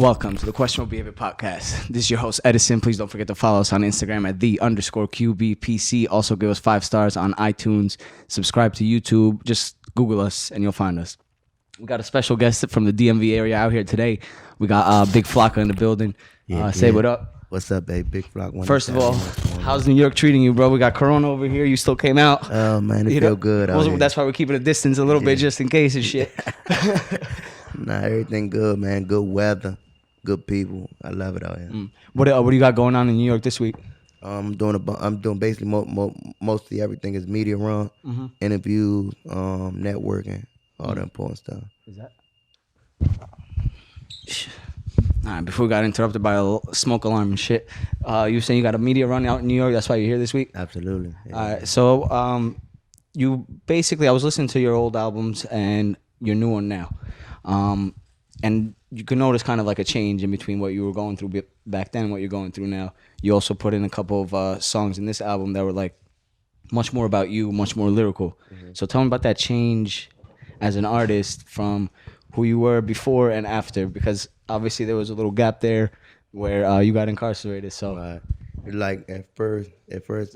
Welcome to the Questionable Behavior Podcast. This is your host, Edison. Please don't forget to follow us on Instagram at _QBPC. Also, give us 5 stars on iTunes. Subscribe to YouTube. Just Google us and you'll find us. We got a special guest from the DMV area out here today. We got Big Flocka in the building. Say what up. What's up, babe? Big Flock. First of all, how's New York treating you, bro? We got Corona over here. You still came out. Oh, man, it feel good out here. That's why we're keeping a distance a little bit just in case and shit. Nah, everything good, man. Good weather, good people. I love it out here. What do you got going on in New York this week? I'm doing basically mostly everything is media run, interviews, networking, all the important stuff. Is that? All right, before we got interrupted by a smoke alarm and shit, you were saying you got a media run out in New York. That's why you're here this week? Absolutely. Yeah. All right, so you basically, I was listening to your old albums and your new one now. And you can notice kind of like a change in between what you were going through back then and what you're going through now. You also put in a couple of songs in this album that were like much more about you, much more lyrical. So tell me about that change as an artist from who you were before and after, because obviously there was a little gap there where you got incarcerated. So like at first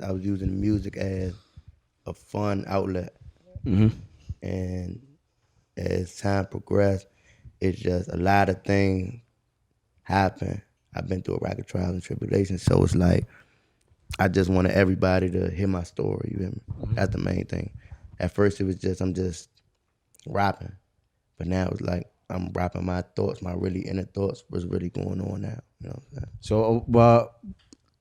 I was using the music as a fun outlet. And as time progressed, it's just a lot of things happen. I've been through a rack of trials and tribulations, so it's like I just wanted everybody to hear my story. You hear me? That's the main thing. At first, it was just I'm just rapping, but now it's like I'm rapping my thoughts, my really inner thoughts, what's really going on now. You know what I'm saying? So,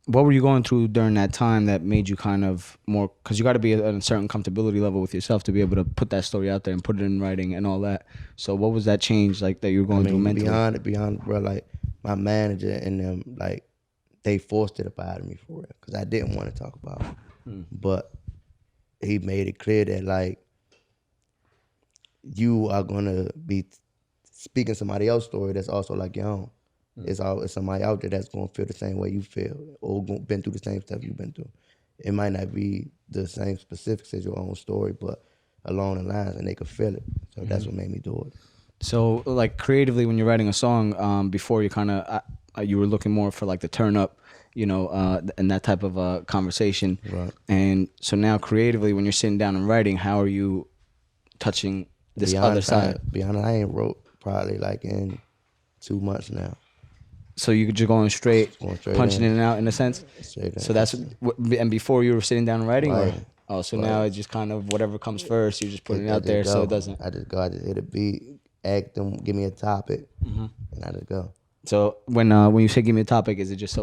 what were you going through during that time that made you kind of more, because you got to be at a certain comfortability level with yourself to be able to put that story out there and put it in writing and all that. So what was that change like that you were going through mentally? Beyond, bro, like my manager and them, like they forced it up out of me for real, because I didn't want to talk about it. But he made it clear that like you are gonna be speaking somebody else's story that's also like your own. It's somebody out there that's gonna feel the same way you feel, or been through the same stuff you've been through. It might not be the same specifics as your own story, but along the lines, and they could feel it. So that's what made me do it. So, like creatively, when you're writing a song, before you kind of you were looking more for like the turn up, you know, and that type of conversation. Right. And so now, creatively, when you're sitting down and writing, how are you touching this other side? I ain't wrote probably like in 2 months now. So you're just going straight punching in and out in a sense? So that's, and before you were sitting down and writing? Right. Or? Oh, so now it's just kind of whatever comes first, you're just putting it out there so it doesn't. I just hit a beat, ask them, give me a topic, and I just go. So when you say give me a topic, is it just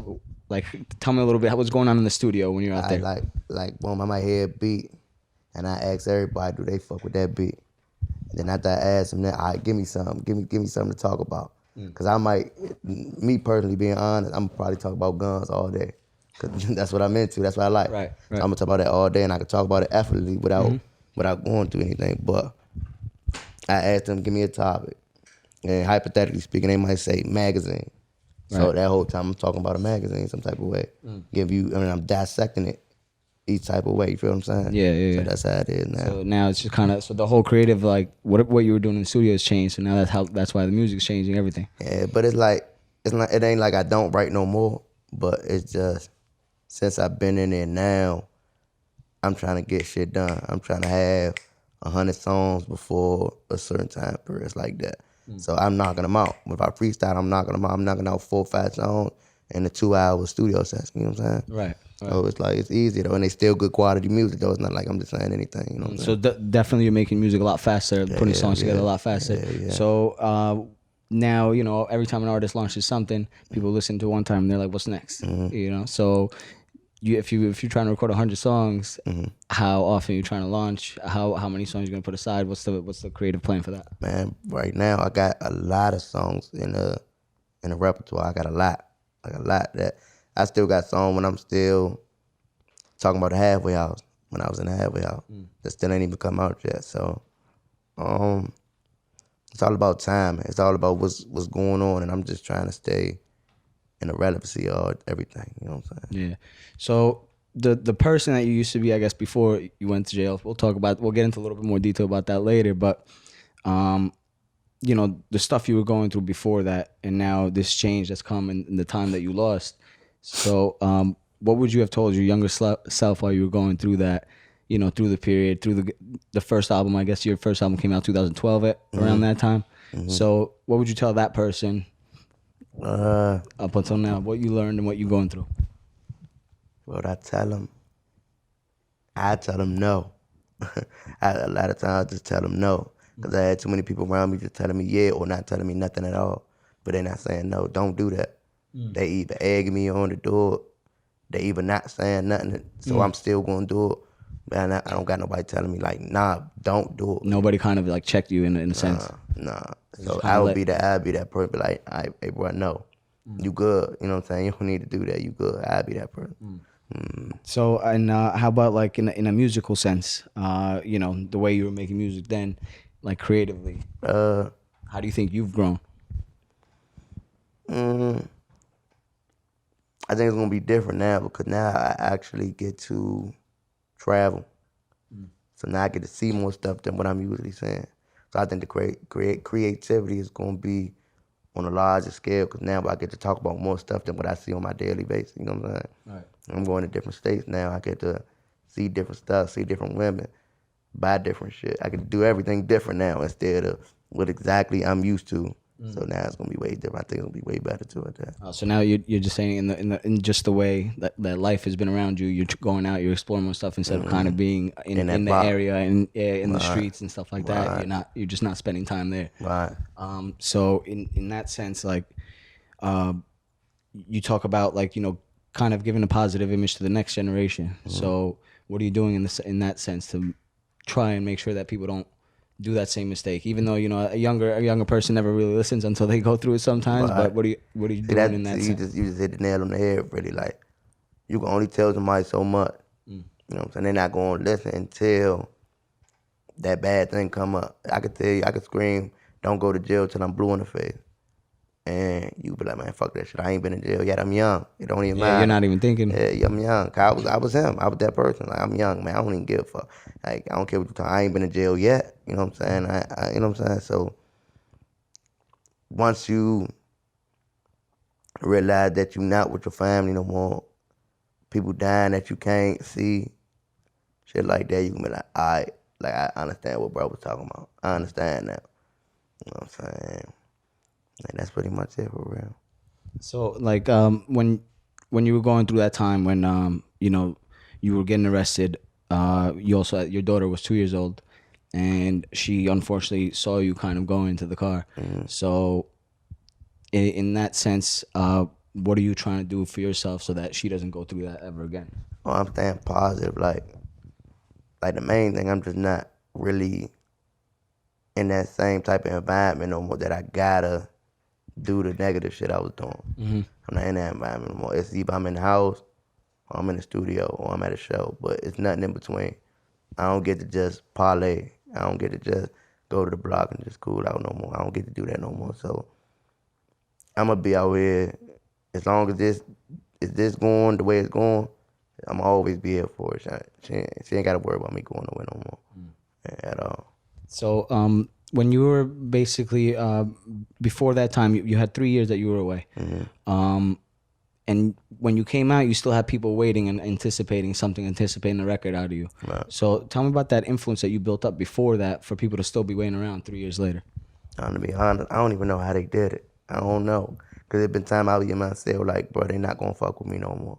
like, tell me a little bit what's going on in the studio when you're out there? Like boom, I might hear a beat, and I ask everybody, do they fuck with that beat? And then after I ask them that, all right, give me something to talk about. Cause I might, me personally being honest, I'm probably talk about guns all day. Cause that's what I'm into. That's what I like. Right. So I'm gonna talk about that all day, and I can talk about it effortlessly without going through anything. But I asked them, give me a topic, and hypothetically speaking, they might say magazine. So that whole time I'm talking about a magazine some type of way. I'm dissecting it each type of way. You feel what I'm saying? Yeah. So that's how it is now. So now it's just kind of, so the whole creative, like what you were doing in the studio has changed. So now that's why the music's changing, everything. Yeah, but it ain't like I don't write no more. But it's just, since I've been in there now, I'm trying to get shit done. I'm trying to have 100 songs before a certain time period. It's like that. So I'm knocking them out. If I freestyle, I'm knocking them out. I'm knocking out 4 or 5 songs in a 2-hour studio session. You know what I'm saying? Right. So it's like, it's easy though, and they still good quality music though. It's not like I'm just saying anything, you know what I'm saying? So definitely you're making music a lot faster, putting songs together a lot faster. Yeah. So now, you know, every time an artist launches something, people listen to it one time and they're like, what's next? You know, so if you're trying to record 100 songs, how often are you trying to launch? How many songs you gonna put aside? What's the creative plan for that? Man, right now I got a lot of songs in the repertoire. I got a lot that I still got songs when I'm still talking about the halfway house, when I was in the halfway house. That still ain't even come out yet. So it's all about timing. It's all about what's going on, and I'm just trying to stay in the relevancy of everything. You know what I'm saying? Yeah. So the person that you used to be, I guess, before you went to jail, we'll get into a little bit more detail about that later, but you know, the stuff you were going through before that, and now this change that's come in the time that you lost. So, what would you have told your younger self while you were going through that? You know, through the period, through the first album. I guess your first album came out 2012 around that time. So, what would you tell that person up until now? What you learned and what you going through? What I tell them, no. A lot of times I just tell them no. Because I had too many people around me just telling me yeah or not telling me nothing at all. But they're not saying no, don't do that. They either egging me on to do it, they either not saying nothing, so I'm still going to do it. But I don't got nobody telling me like, nah, don't do it. Nobody kind of like checked you in a sense. Nah. So I'd be that person, be like, all right, hey bro, no, you good. You know what I'm saying? You don't need to do that. You good. I'd be that person. So, and how about like in a musical sense? You know, the way you were making music then, like creatively. How do you think you've grown? I think it's gonna be different now because now I actually get to travel. So now I get to see more stuff than what I'm usually saying. So I think the creativity is gonna be on a larger scale because now I get to talk about more stuff than what I see on my daily basis. You know what I'm saying? Right. I'm going to different states now. I get to see different stuff, see different women, buy different shit. I can do everything different now instead of what exactly I'm used to. So now it's gonna be way different. I think it'll be way better too at that. So now you're just saying in just the way that life has been around you, you're going out, you're exploring more stuff instead of kind of being in the area and in the streets and stuff like that. You're just not spending time there. Right. So in that sense, like, you talk about like, you know, kind of giving a positive image to the next generation. So what are you doing in that sense to try and make sure that people don't do that same mistake? Even though, you know, a younger person never really listens until they go through it sometimes. Right. But what are you doing in that sense? You just hit the nail on the head, really. Like, you can only tell somebody so much. You know what I'm saying? They're not going to listen until that bad thing come up. I could tell you, I could scream, don't go to jail till I'm blue in the face. And you be like, man, fuck that shit. I ain't been in jail yet. I'm young. It don't even matter. You're not even thinking. Yeah, I'm young. I was him. I was that person. Like, I'm young, man. I don't even give a fuck. Like, I don't care what you talk. I ain't been in jail yet. You know what I'm saying? You know what I'm saying? So once you realize that you're not with your family no more, people dying that you can't see, shit like that, you can be like, all right, like, I understand what bro was talking about. I understand that. You know what I'm saying? And that's pretty much it for real. So like, when you were going through that time when you know, you were getting arrested, you also, your daughter was 2 years old, and she unfortunately saw you kind of go into the car. So in that sense, what are you trying to do for yourself so that she doesn't go through that ever again? Oh, I'm staying positive. Like the main thing, I'm just not really in that same type of environment no more that I gotta do the negative shit I was doing. I'm not in that environment no more. It's either I'm in the house, or I'm in the studio, or I'm at a show, but it's nothing in between. I don't get to just parlay. I don't get to just go to the block and just cool out no more. I don't get to do that no more. So I'm gonna be out here as long as this going the way it's going. I'm always be here for it. She ain't gotta worry about me going nowhere no more at all. So when you were basically before that time, you had 3 years that you were away. And when you came out, you still had people waiting and anticipating a record out of you. Right. So tell me about that influence that you built up before that for people to still be waiting around 3 years later. To be honest, I don't even know how they did it. I don't know. Because there's been time I was in myself like, bro, they not going to fuck with me no more.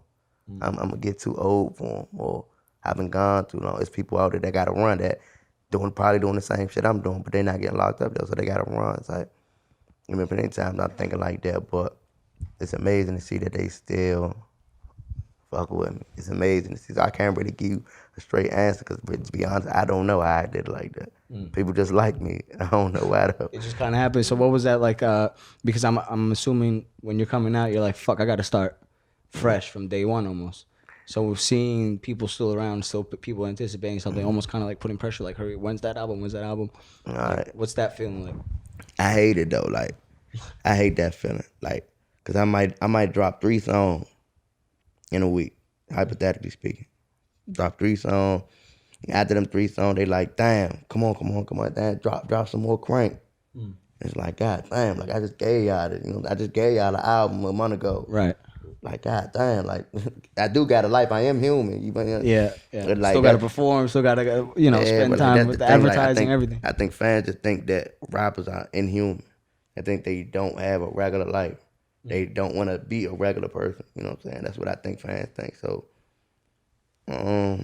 I'm going to get too old for them, or I've been gone too long. There's people out there that got to run that probably doing the same shit I'm doing, but they not getting locked up though, so they got to run. It's like, I mean, many times I'm thinking like that, but it's amazing to see that they still fuck with me. It's amazing to see. So I can't really give you a straight answer because, to be honest, I don't know how I did it like that. People just like me. I don't know why though. It just kind of happened. So what was that like? Because I'm assuming when you're coming out, you're like, fuck, I got to start fresh from day one almost. So seeing people still around, still people anticipating something, almost kind of like putting pressure, like, hurry, when's that album? All right. What's that feeling like? I hate it though. Like, I hate that feeling. Like, cause I might drop 3 songs in a week, hypothetically speaking. Drop 3 songs. After them 3 songs, they like, damn, come on, damn, drop some more crank. It's like, God damn, like I just gave y'all this, I just gave y'all an album a month ago. Right. Like, God damn, like I do got a life. I am human. Yeah. But like Still got to that, perform. Still got to yeah, spend but like time that's the with the thing. Like advertising, everything. I think fans just think that rappers are inhuman. I think they don't have a regular life. They don't want to be a regular person. You know what I'm saying? That's what I think fans think. So, yeah,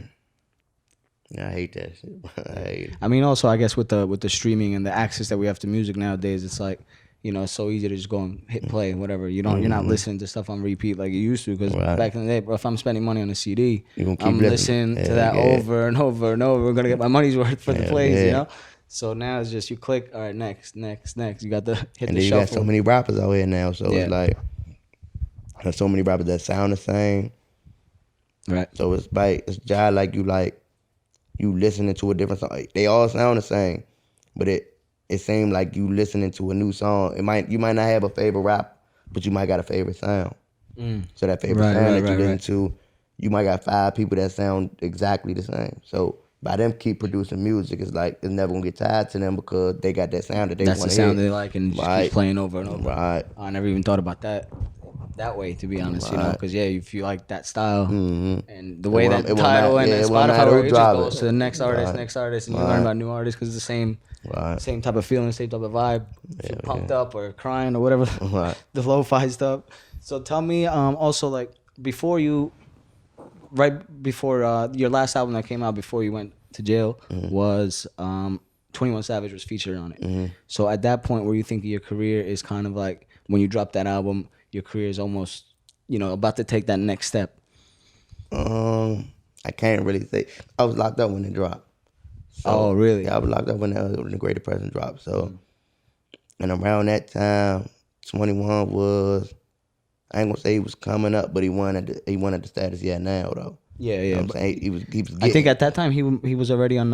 I hate that shit. I hate it. I mean, also, I guess with the streaming and the access that we have to music nowadays, it's like, it's so easy to just go and hit play and whatever. You're not listening to stuff on repeat like you used to. Because back in the day, bro, if I'm spending money on a CD, I'm listening to that over and over and over. I'm gonna get my money's worth for the plays, So now it's just you click, all right, next. You got the hit and the then shuffle. You got so many rappers out here now, so it's like there's so many rappers that sound the same. Right. So it's just like you listening to a different song. They all sound the same, but it seems like you listening to a new song. You might not have a favorite rap, but you might got a favorite sound. So that favorite sound that you listen to, you might got 5 people that sound exactly the same. So by them keep producing music, it's like it's never gonna get tired to them because they got that sound that they want to hear. That's the sound they like, and just keeps playing over and over. Right. I never even thought about that way, to be honest, because if you like that style and the way that title and Spotify works, it just goes to the next artist, and you learn about new artists because it's the same type of feeling, same type of vibe. If you're pumped up or crying or whatever, the lo-fi stuff. So tell me, also like right before your last album that came out before you went to jail was 21 Savage was featured on it. So at that point, where you think your career is kind of like when you drop that album, your career is almost, about to take that next step? I can't really say. I was locked up when it dropped. So, oh, really? Yeah, I was locked up when the Great Depression dropped. So, and around that time, 21 was, I ain't gonna say he was coming up, but he wanted the status he had now though. Yeah. You know what I'm saying? He was I think at that time he was already on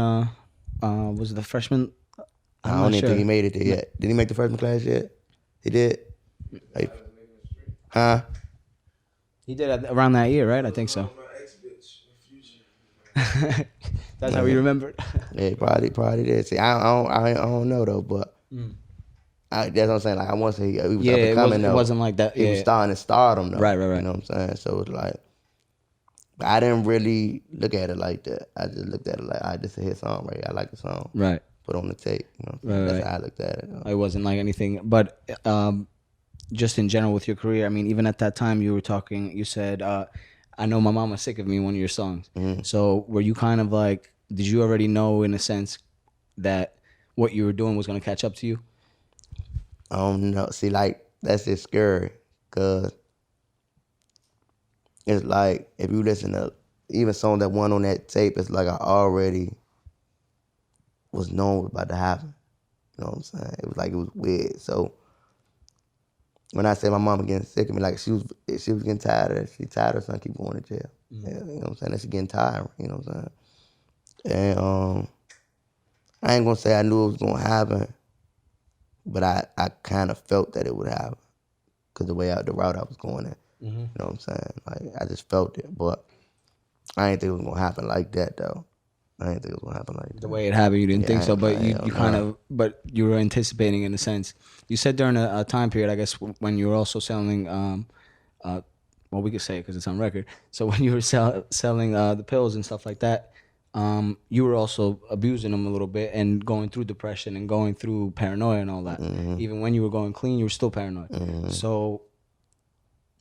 was it the freshman? I don't even think he made it there yet. Did he make the freshman class yet? He did. Huh? He did around that year, right? I think so. That's how we remember it. Yeah, probably did. See, I don't know though, but that's what I'm saying. Like I want to say he was up and coming though. It wasn't like that. He was starting to stardom though. Right. You know what I'm saying? So it's like, but I didn't really look at it like that. I just looked at it like, I just a hit song, right? I like the song. Right. Put on the tape. You know what I'm saying? That's how I looked at it. It wasn't like anything, but just in general with your career, I mean, even at that time you said, I know my mom was sick of me, one of your songs. So were you kind of like, did you already know in a sense that what you were doing was going to catch up to you? I don't know. See, like, that's just scary because it's like if you listen to even song that won on that tape, it's like I already was known was about to happen. You know what I'm saying? It was like it was weird. So when I say my mama getting sick of me, like she was getting tired of it. She tired of her son keep going to jail. Yeah, you know what I'm saying? That she getting tired. You know what I'm saying? And I ain't gonna say I knew it was gonna happen, but I kind of felt that it would happen because the route I was going in. You know what I'm saying? Like I just felt it, but I ain't think it was gonna happen like that though. I didn't think it was gonna happen like that. The way it happened, you didn't think so, but you kind of, but you were anticipating in a sense. You said during a time period, I guess, when you were also selling, well, we could say it because it's on record. So when you were selling the pills and stuff like that, you were also abusing them a little bit and going through depression and going through paranoia and all that. Even when you were going clean, you were still paranoid. So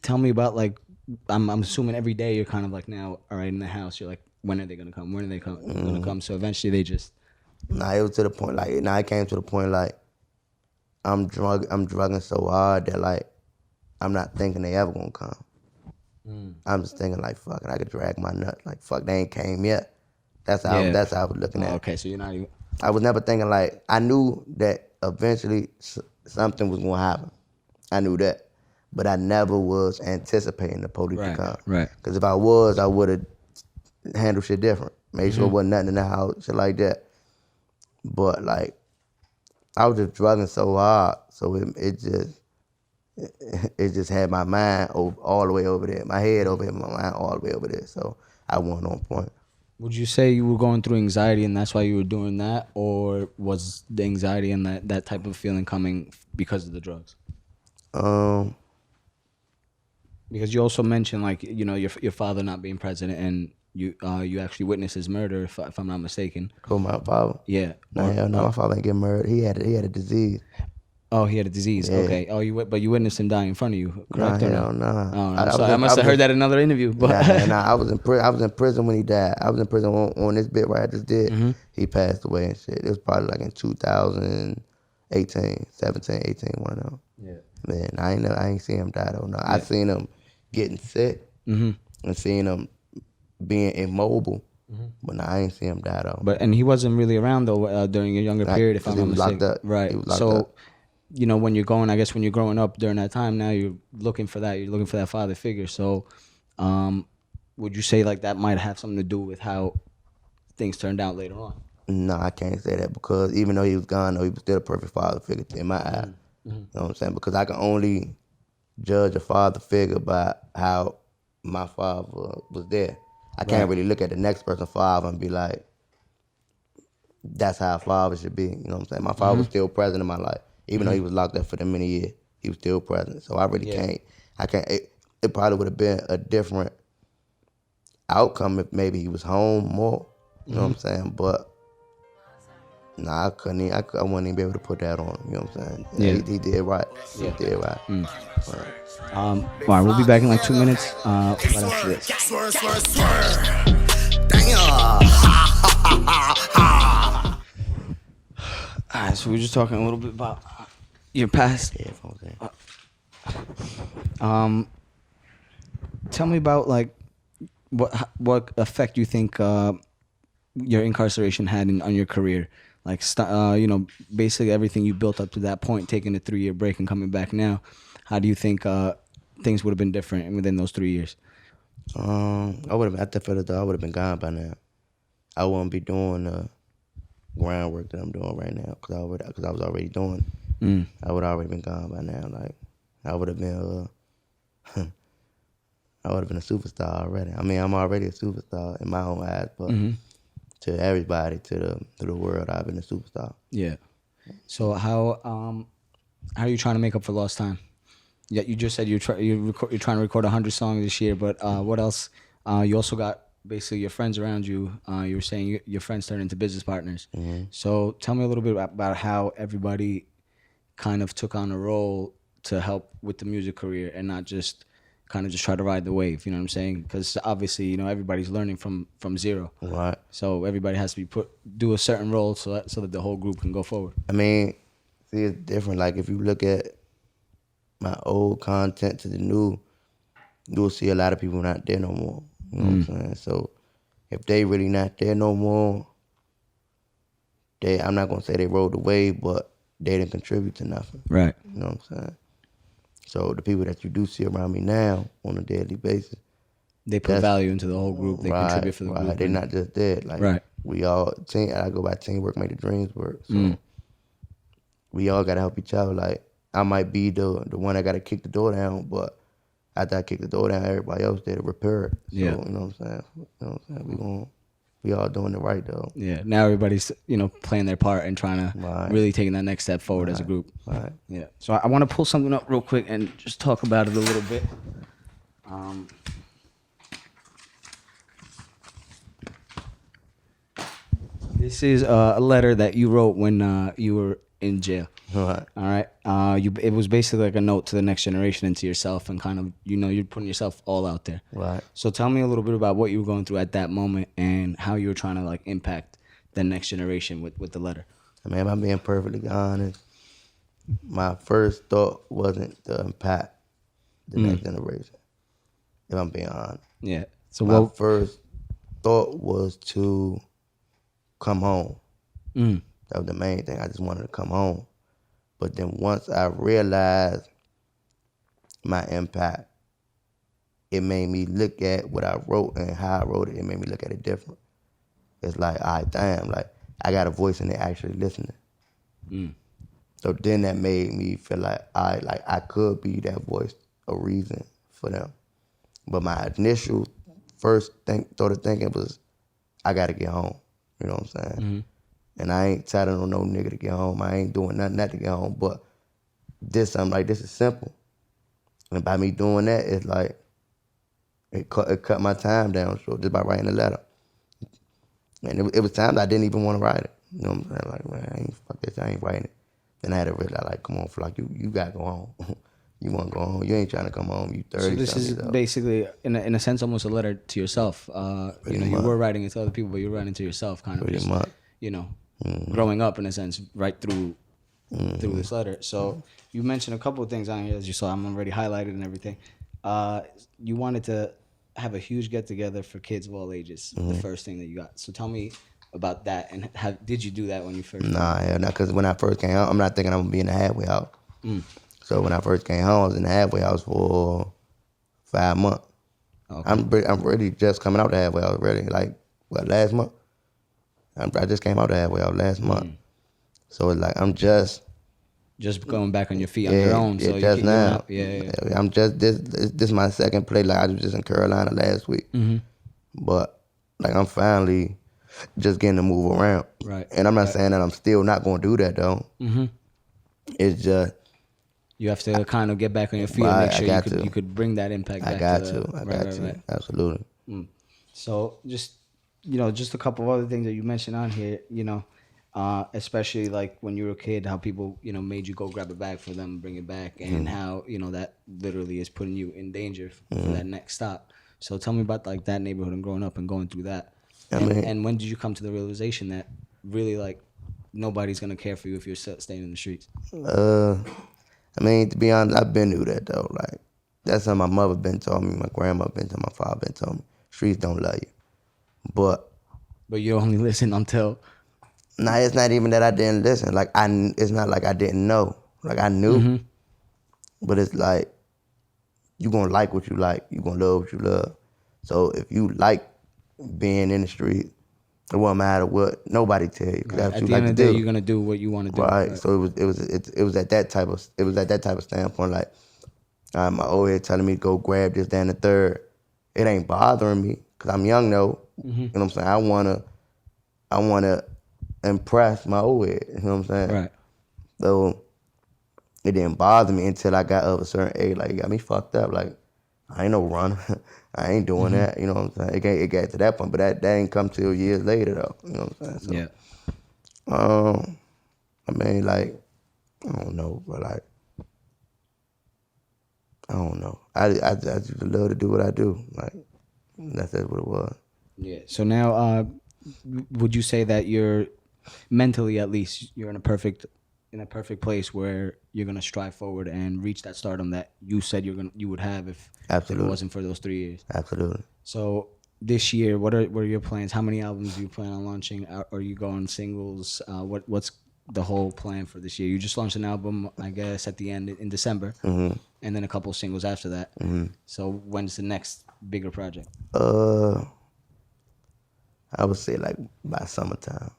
tell me about, like, I'm assuming every day you're kind of like, now, all right, in the house, you're like, when are they gonna come? When are they gonna come? So eventually they just. Nah, it was to the point like it came to the point like I'm drugging so hard that like I'm not thinking they ever gonna come. I'm just thinking like, fuck it, I could drag my nut. Like fuck, they ain't came yet. That's how I was looking at it. Okay, so you're not even. I was never thinking like, I knew that eventually something was gonna happen. I knew that, but I never was anticipating the police to come. Right. Because if I was, I would have handle shit different. Make sure it wasn't nothing in the house, shit like that. But like, I was just drugging so hard, so it just had my mind all the way over there, my head over here, my mind all the way over there. So I wasn't on point. Would you say you were going through anxiety and that's why you were doing that, or was the anxiety and that type of feeling coming because of the drugs? Um, Because you also mentioned, like, your father not being president, and you actually witnessed his murder, if I'm not mistaken. who my father? Yeah. Nah, hell no, my father ain't get murdered. He had a disease. Oh, he had a disease. Yeah. Okay. Oh, but you witnessed him die in front of you, Nah, correct or hell no? nah. Oh, I'm sorry. I must have heard that in another interview. But Nah. I was in prison. I was in prison when he died. I was in prison on this bit where I just did. Mm-hmm. He passed away and shit. It was probably like in 2018, 17, 18, one of them. Yeah. Man, I ain't seen him die though. No, I Yeah. seen him getting sick Mm-hmm. and seeing him being immobile. But nah, I ain't seen him die though. And he wasn't really around though during your younger period, if I'm He not was mistaken. locked up. Right. He was locked So, up. when you're growing up during that time, now you're looking for that. You're looking for that father figure. So, would you say like that might have something to do with how things turned out later on? No, I can't say that because even though he was gone, though, he was still a perfect father figure in my eye. You know what I'm saying? Because I can only judge a father figure by how my father was there. I can't really look at the next person's father and be like, that's how a father should be. You know what I'm saying? My father was still present in my life. Even though he was locked up for them many years, he was still present. So I really can't. It probably would have been a different outcome if maybe he was home more. You know what I'm saying? But nah, I couldn't. I wouldn't even be able to put that on. You know what I'm saying? Yeah. He did right. He did right. All right, we'll be back in like 2 minutes. Right after this. Swerve, swerve, swerve. Damn. All right, so we were just talking a little bit about your past. Yeah, if I was there. Tell me about like what effect you think your incarceration had on your career. Like, basically everything you built up to that point, taking a 3-year break and coming back now. How do you think things would have been different within those 3 years? I would have. After further though, I would have been gone by now. I wouldn't be doing the groundwork that I'm doing right now because I was already doing. I would have already been gone by now. Like I would have been. I would have been a superstar already. I mean, I'm already a superstar in my own eyes, but to everybody, to the world, I've been a superstar. Yeah. So how are you trying to make up for lost time? Yeah, you just said you're trying to record 100 songs this year, but what else? You also got basically your friends around you. You were saying your friends turned into business partners. So tell me a little bit about how everybody kind of took on a role to help with the music career and not just kind of just try to ride the wave. You know what I'm saying? Because obviously, everybody's learning from zero. Right. So everybody has to do a certain role so that the whole group can go forward. I mean, see, it's different. Like if you look at my old content to the new, you'll see a lot of people not there no more. You know what I'm saying? So if they really not there no more, I'm not gonna say they rode the wave, but they didn't contribute to nothing. Right. You know what I'm saying? So the people that you do see around me now on a daily basis, They put value into the whole group. They contribute for the group. They're not just there. Like we all I go by teamwork make the dreams work. So we all gotta help each other. Like I might be the one that gotta kick the door down, but after I kick the door down, everybody else there to repair it. So, Yeah. You know what I'm saying? You know what I'm saying? We all doing it right though. Yeah. Now everybody's playing their part and trying to really taking that next step forward as a group. Right. Yeah. So I want to pull something up real quick and just talk about it a little bit. This is a letter that you wrote when you were in jail. Right. All right. It was basically like a note to the next generation and to yourself, and kind of you're putting yourself all out there. Right. So tell me a little bit about what you were going through at that moment and how you were trying to like impact the next generation with the letter. I mean, if I'm being perfectly honest, my first thought wasn't to impact the next generation. If I'm being honest. Yeah. So My first thought was to come home. That was the main thing. I just wanted to come home. But then once I realized my impact, it made me look at what I wrote and how I wrote it. It made me look at it different. It's like, all right, damn, like I got a voice and they're actually listening. So then that made me feel like I could be that voice, a reason for them. But my initial thought of thinking was, I gotta get home. You know what I'm saying? And I ain't telling on no nigga to get home. I ain't doing nothing not to get home. But something like this is simple. And by me doing that, it's like it cut my time down short just by writing a letter. And it was times I didn't even want to write it. You know what I'm saying? Like, man, fuck this, I ain't writing it. Then I had to realize, like, come on, Flock, you gotta go home. You want to go home. You ain't trying to come home. You 30. So this is basically, in a sense, almost a letter to yourself. You were writing it to other people, but you're writing to yourself, kind of. Pretty much. Growing up, in a sense, right through this letter. So you mentioned a couple of things on here, as you saw. I'm already highlighted and everything. You wanted to have a huge get together for kids of all ages. The first thing that you got. So tell me about that, and did you do that when you first? Nah, hell not. Because when I first came home, I'm not thinking I'm gonna be in the halfway house. So when I first came home, I was in the halfway house for 5 months. Okay. I'm really just coming out the halfway house. Really, like last month. I just came out the halfway house last month. So it's like I'm just going back on your feet on your own. So just now. Yeah. I'm just this is my second play. Like I was just in Carolina last week, but like I'm finally just getting to move around. Right. And I'm not saying that I'm still not going to do that though. It's just you have to kind of get back on your feet and make sure you could bring that impact back. I got to. Absolutely. So just a couple of other things that you mentioned on here, especially like when you were a kid, how people, made you go grab a bag for them, bring it back, and how, that literally is putting you in danger for that next stop. So tell me about like that neighborhood and growing up and going through that. And when did you come to the realization that really like nobody's going to care for you if you're staying in the streets? To be honest, I've been through that though. Like that's something my mother been told me, my grandma been told me, my father been told me. Streets don't love you. But you only listen until. Nah, it's not even that I didn't listen. Like it's not like I didn't know. Like I knew, but it's like you gonna like what you like. You gonna love what you love. So if you like being in the street, it won't matter what nobody tell you. Right. At the end of the day, you're gonna do what you want to do. Right. So it was at that type of standpoint. Like my old head telling me to go grab this, that, and the third. It ain't bothering me because I'm young though. You know what I'm saying? I wanna impress my old head. You know what I'm saying? Right. So it didn't bother me until I got of a certain age. Like it got me fucked up. Like I ain't no runner. I ain't doing that. You know what I'm saying? It got to that point, but that ain't come till years later though. You know what I'm saying? So, like I don't know, but like I don't know. I just love to do what I do. Like that's what it was. Yeah. So now, would you say that you're mentally, at least, you're in a perfect place where you're gonna strive forward and reach that stardom that you said you would have if it wasn't for those 3 years? Absolutely. So this year, what are your plans? How many albums do you plan on launching? Are you going singles? What's the whole plan for this year? You just launched an album, I guess, at the end in December, and then a couple of singles after that. So when's the next bigger project? I would say like by summertime.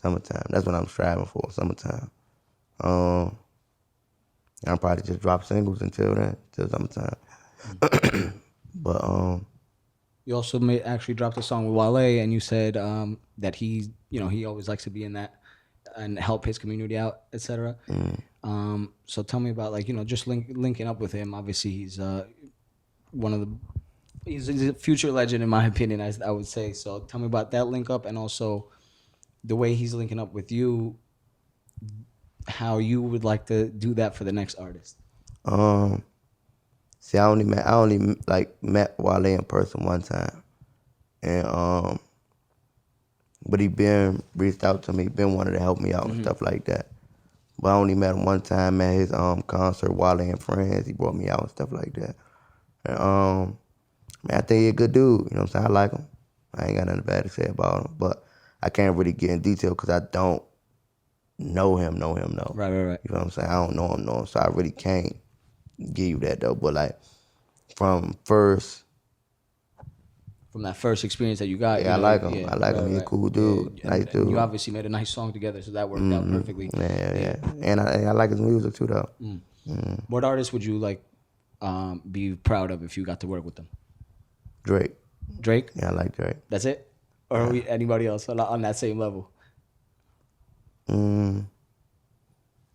Summertime. That's what I'm striving for. Summertime. I'll probably just drop singles until then, till summertime. But you also actually dropped a song with Wale, and you said that he always likes to be in that and help his community out, etc. So tell me about just linking up with him. Obviously, he's he's a future legend in my opinion, I would say. So tell me about that link up, and also the way he's linking up with you, how you would like to do that for the next artist. See, I only met Wale in person one time, and but he been reached out to me, been wanting to help me out and stuff like that. But I only met him one time at his concert, Wale and Friends. He brought me out and stuff like that. And I think he's a good dude. You know what I'm saying? I like him. I ain't got nothing bad to say about him, but I can't really get in detail because I don't know him. Right. You know what I'm saying? I don't know him, so I really can't give you that though. But like from that first experience that you got, I like him. Yeah, I like him. He's a cool dude, nice dude. You obviously made a nice song together, so that worked out perfectly. Yeah. And I like his music too, though. What artist would you be proud of if you got to work with them? Drake. Drake? Yeah, I like Drake. That's it? or are we anybody else on that same level? Mm,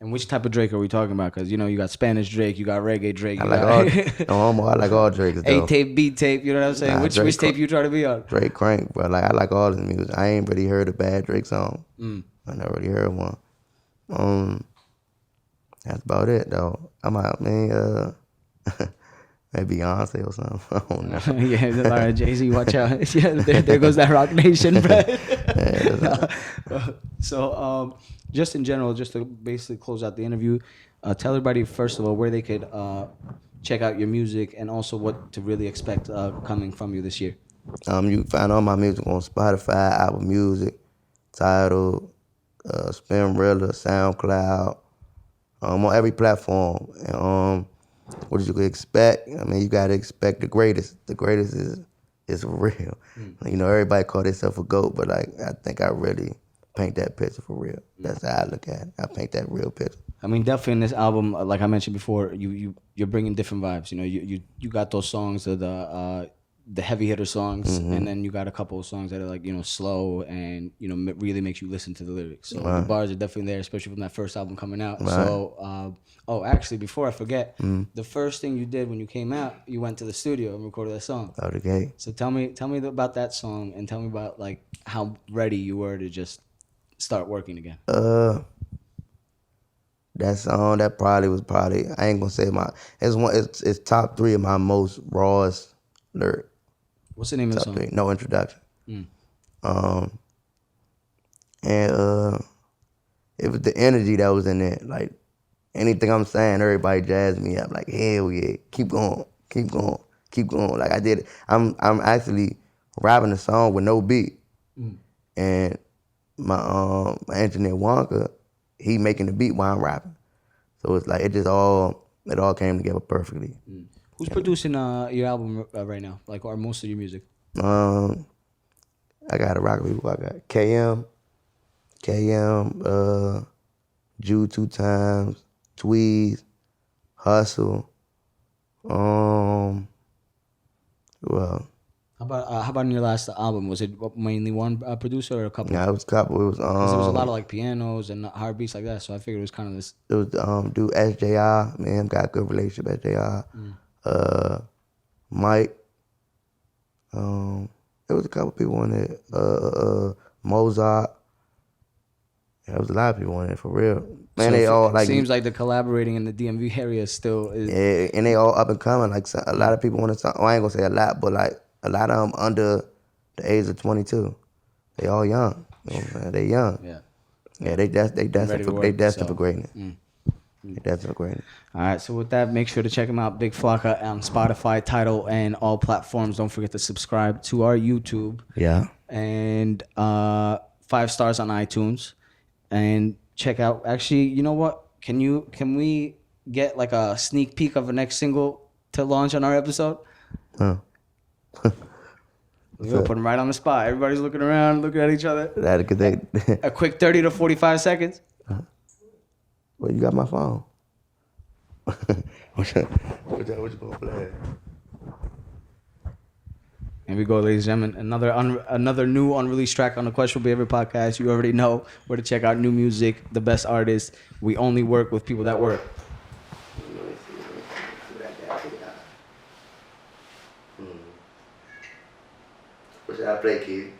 And which type of Drake are we talking about? Because you got Spanish Drake, you got reggae Drake, I you like got all. No homo. I like all Drakes A though. tape, B tape. You know what I'm saying? Nah, Which tape you trying to be on? Drake crank, bro. Like I like all his music. I ain't really heard a bad Drake song. I never really heard one. That's about it though. I'm out, man. Maybe Beyonce or something. I don't know. Yeah, all right, Jay-Z, watch out. Yeah, there goes that Rock Nation, bro. So, just in general, just to basically close out the interview, tell everybody, first of all, where they could check out your music and also what to really expect coming from you this year. You can find all my music on Spotify, Apple Music, Tidal, Spinrilla, SoundCloud, on every platform. And what you could expect? I mean, you gotta expect the greatest. The greatest is real. Everybody call themselves a GOAT, but like I think I really paint that picture for real. That's how I look at it. I paint that real picture. I mean, definitely in this album, like I mentioned before, you're bringing different vibes. You got those songs of the heavy hitter songs, and then you got a couple of songs that are like slow and really makes you listen to the lyrics. So the bars are definitely there, especially from that first album coming out. So actually, before I forget, the first thing you did when you came out, you went to the studio and recorded that song. Out the gate. So tell me about that song and tell me about like how ready you were to just start working again. That song that was probably I ain't gonna say it's top 3 of my most rawest lyric. What's the name of the song? 3, no introduction. And it was the energy that was in there. Like anything I'm saying, everybody jazzed me up. Like hell yeah, keep going, keep going, keep going. Like I did it. I'm actually rapping the song with no beat, and my engineer Wonka, he making the beat while I'm rapping. So it's like it all came together perfectly. Who's producing your album right now? Like, or most of your music? I got a rock people. I got KM, Jude 2 times, Tweez, Hustle. Well, How about in your last album? Was it mainly one producer or a couple? yeah, it was a couple. It was 'Cause there was a lot of like pianos and hard beats like that, so I figured it was kind of this. It was dude SJI. Me and him got a good relationship. SJI. Mike. There was a couple people in there. Mozart. There was a lot of people in there for real. Man, So they all like. seems like the collaborating in the DMV area still is. Yeah, and they all up and coming. Like a lot of people want to. Well, I ain't gonna say a lot, but like a lot of them under the age of 22. They all young. You know what I'm saying? They young. Yeah. Yeah, they destined for greatness. They destined for greatness. All right, so with that, make sure to check him out, Big Flocka, on Spotify, Tidal, and all platforms. Don't forget to subscribe to our YouTube. Yeah. And 5 stars on iTunes. And check out. Actually, you know what? Can we get like a sneak peek of the next single to launch on our episode? Huh. We're gonna put them right on the spot. Everybody's looking around, looking at each other. That A quick 30 to 45 seconds. Well, you got my phone. What you gonna play? Here we go, ladies and gentlemen. Another new unreleased track on the Questionable Behavior podcast. You already know where to check out new music, the best artists. We only work with people that work. What should I play, kid?